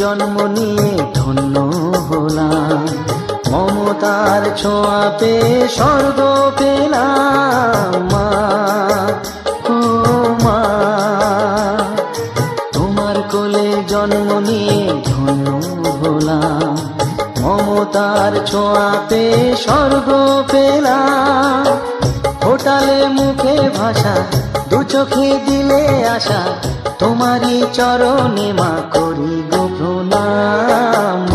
জন্ম নিয়ে ধন্য হলাম, মমতার ছোঁয়া পেয়ে স্বর্গ পেলাম। মা, ও মা, তোমার কোলে জন্ম নিয়ে ধন্য হলাম, মমতার ছোঁয়া পেয়ে স্বর্গ পেলাম। ফোটালে মুখে ভাষা, দু চোখে দিলে আশা, তোমারই চরণে মা করি গো প্রণাম।